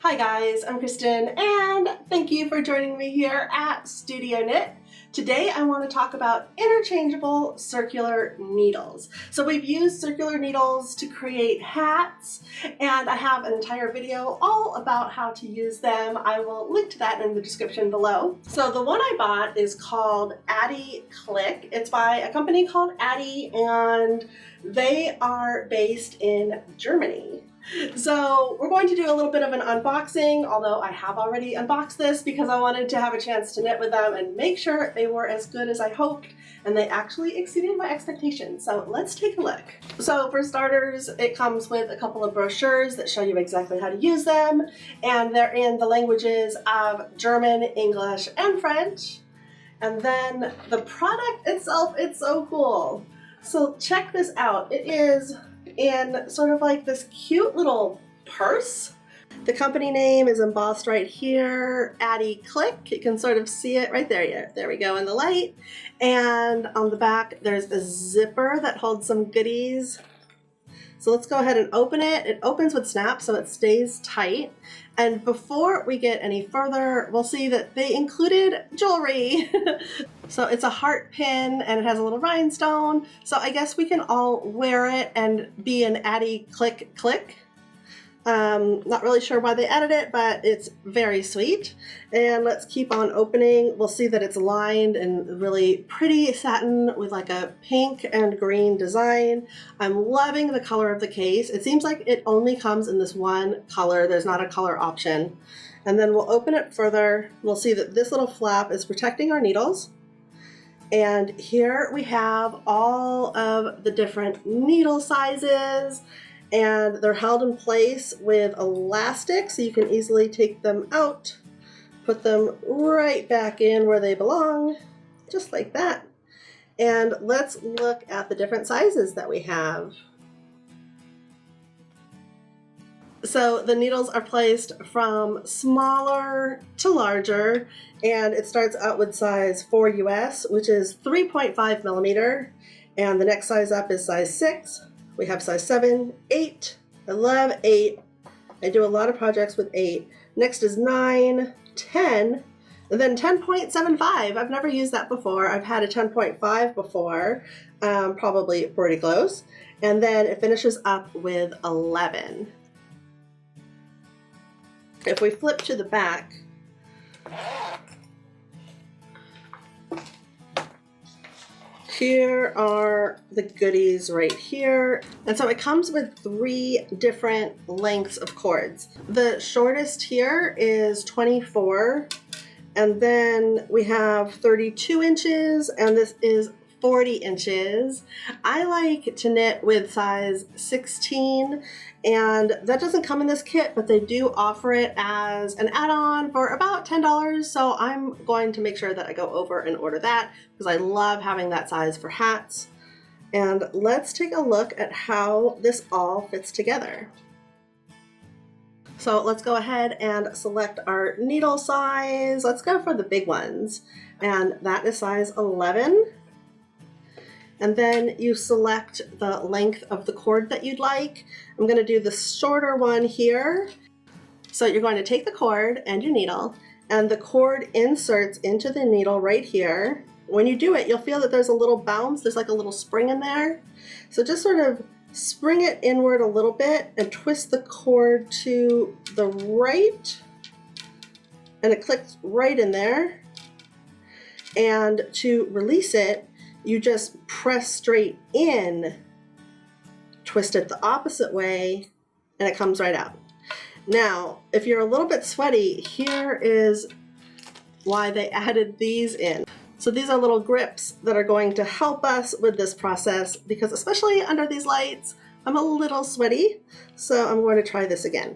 Hi guys, I'm Kristen and thank you for joining me here at Studio Knit. Today I want to talk about interchangeable circular needles. So we've used circular needles to create hats and I have an entire video all about how to use them. I will link to that in the description below. So the one I bought is called Addi Click. It's by a company called Addi and they are based in Germany. So we're going to do a little bit of an unboxing, although I have already unboxed this because I wanted to have a chance to knit with them and make sure they were as good as I hoped, and they actually exceeded my expectations. So let's take a look. So for starters, it comes with a couple of brochures that show you exactly how to use them, and they're in the languages of German, English, and French. And then the product itself, it's so cool. So check this out. It is in sort of like this cute little purse. The company name is embossed right here, Addi Click. You can sort of see it right there. Yeah, there we go in the light. And on the back, there's a zipper that holds some goodies. So let's go ahead and open it. It opens with snap, so it stays tight. And before we get any further, we'll see that they included jewelry. So it's a heart pin and it has a little rhinestone. So I guess we can all wear it and be an Addi Click Click. Not really sure why they added it, but it's very sweet. And let's keep on opening. We'll see that it's lined in really pretty satin with like a pink and green design. I'm loving the color of the case. It seems like it only comes in this one color. There's not a color option. And then we'll open it further. We'll see that this little flap is protecting our needles. And here we have all of the different needle sizes, and they're held in place with elastic so you can easily take them out, put them right back in where they belong, just like that. And let's look at the different sizes that we have. So the needles are placed from smaller to larger, and it starts out with size 4 US, which is 3.5 millimeter, and the next size up is size 6. We have size 7, 8. I love 8. I do a lot of projects with 8. Next is 9, 10, and then 10.75. I've never used that before. I've had a 10.5 before, probably pretty close. And then it finishes up with 11. If we flip to the back, here are the goodies right here. And so it comes with 3 different lengths of cords. The shortest here is 24, and then we have 32 inches, and this is 40 inches. I like to knit with size 16, and that doesn't come in this kit, but they do offer it as an add-on for about $10, so I'm going to make sure that I go over and order that because I love having that size for hats. And let's take a look at how this all fits together. So let's go ahead and select our needle size. Let's go for the big ones, and that is size 11. And then you select the length of the cord that you'd like. I'm going to do the shorter one here. So you're going to take the cord and your needle, and the cord inserts into the needle right here. When you do it, you'll feel that there's a little bounce. There's like a little spring in there. So just sort of spring it inward a little bit and twist the cord to the right. And it clicks right in there. And to release it, you just press straight in, twist it the opposite way, and it comes right out. Now, if you're a little bit sweaty, here is why they added these in. So these are little grips that are going to help us with this process because especially under these lights, I'm a little sweaty. So I'm going to try this again.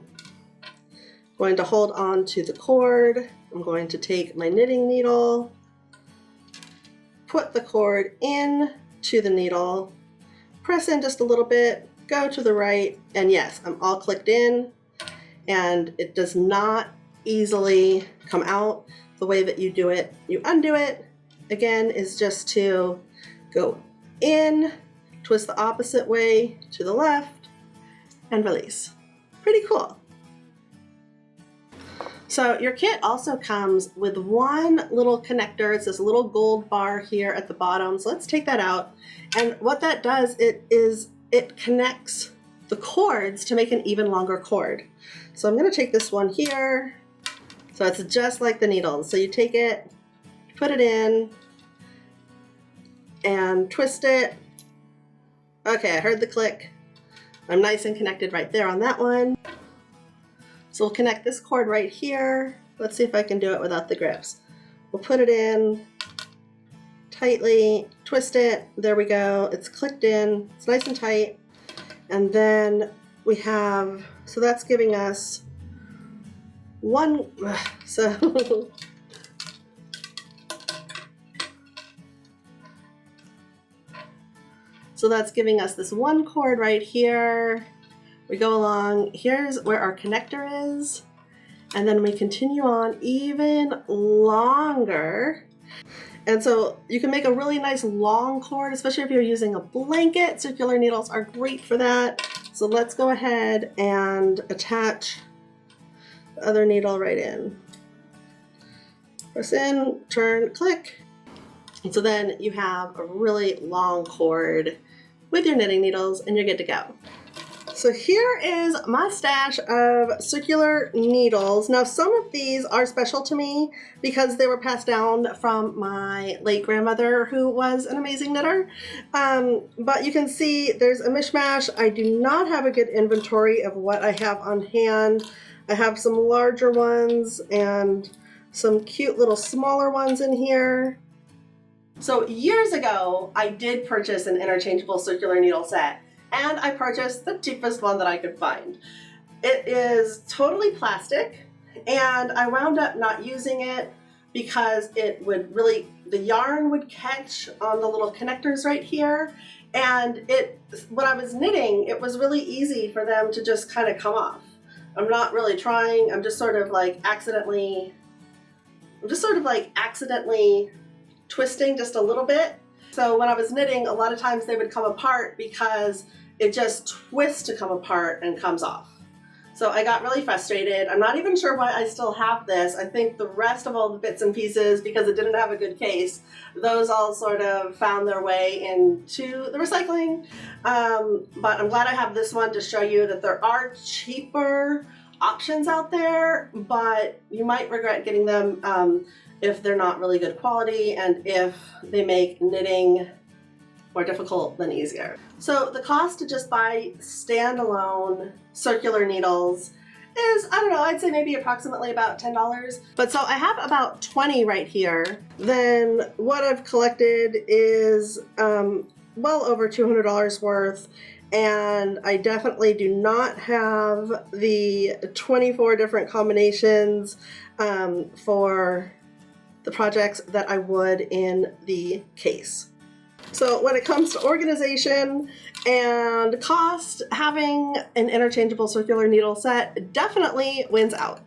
I'm going to hold on to the cord. I'm going to take my knitting needle, put the cord in to the needle, press in just a little bit, go to the right, and yes, I'm all clicked in, and it does not easily come out the way that you do it. You undo it, again, is just to go in, twist the opposite way to the left, and release. Pretty cool. So your kit also comes with one little connector. It's this little gold bar here at the bottom. So let's take that out. And what that does, it connects the cords to make an even longer cord. So I'm going to take this one here. So it's just like the needles. So you take it, put it in, and twist it. Okay, I heard the click. I'm nice and connected right there on that one. So we'll connect this cord right here. Let's see if I can do it without the grips. We'll put it in tightly, twist it. There we go. It's clicked in. It's nice and tight. And then we have, so that's giving us one, so so that's giving us this one cord right here. We go along, here's where our connector is, and then we continue on even longer. And so you can make a really nice long cord, especially if you're using a blanket. Circular needles are great for that. So let's go ahead and attach the other needle right in. Press in, turn, click. And so then you have a really long cord with your knitting needles and you're good to go. So here is my stash of circular needles. Now some of these are special to me because they were passed down from my late grandmother who was an amazing knitter. But you can see there's a mishmash. I do not have a good inventory of what I have on hand. I have some larger ones and some cute little smaller ones in here. So years ago, I did purchase an interchangeable circular needle set. And I purchased the cheapest one that I could find. It is totally plastic, and I wound up not using it because it would really, the yarn would catch on the little connectors right here, and when I was knitting, it was really easy for them to just kind of come off. I'm not really trying, I'm just sort of like accidentally twisting just a little bit. So when I was knitting, a lot of times they would come apart because it just twists to come apart and comes off. So I got really frustrated. I'm not even sure why I still have this. I think the rest of all the bits and pieces, because it didn't have a good case, those all sort of found their way into the recycling. But I'm glad I have this one to show you that there are cheaper options out there, but you might regret getting them if they're not really good quality and if they make knitting more difficult than easier. So the cost to just buy standalone circular needles is, I don't know, I'd say maybe approximately about $10. But so I have about 20 right here. Then what I've collected is well over $200 worth. And I definitely do not have the 24 different combinations for the projects that I would in the case. So when it comes to organization and cost, having an interchangeable circular needle set definitely wins out.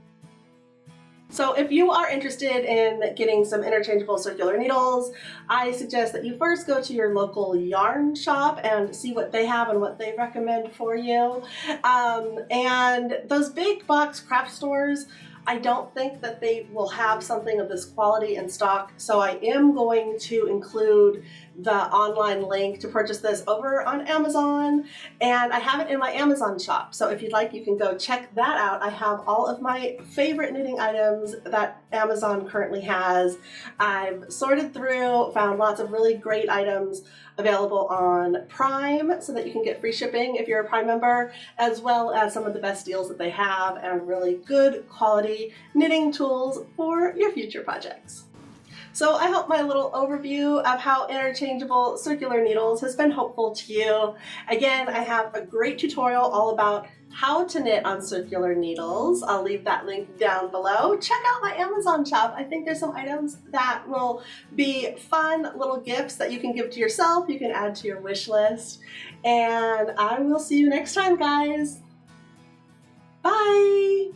So if you are interested in getting some interchangeable circular needles, I suggest that you first go to your local yarn shop and see what they have and what they recommend for you. And those big box craft stores, I don't think that they will have something of this quality in stock, so I am going to include the online link to purchase this over on Amazon, and I have it in my Amazon shop, so if you'd like you can go check that out. I have all of my favorite knitting items that Amazon currently has. I've sorted through, found lots of really great items available on Prime so that you can get free shipping if you're a Prime member, as well as some of the best deals that they have and really good quality knitting tools for your future projects. So I hope my little overview of how interchangeable circular needles has been helpful to you. Again, I have a great tutorial all about how to knit on circular needles. I'll leave that link down below. Check out my Amazon shop. I think there's some items that will be fun little gifts that you can give to yourself, you can add to your wish list. And I will see you next time, guys. Bye!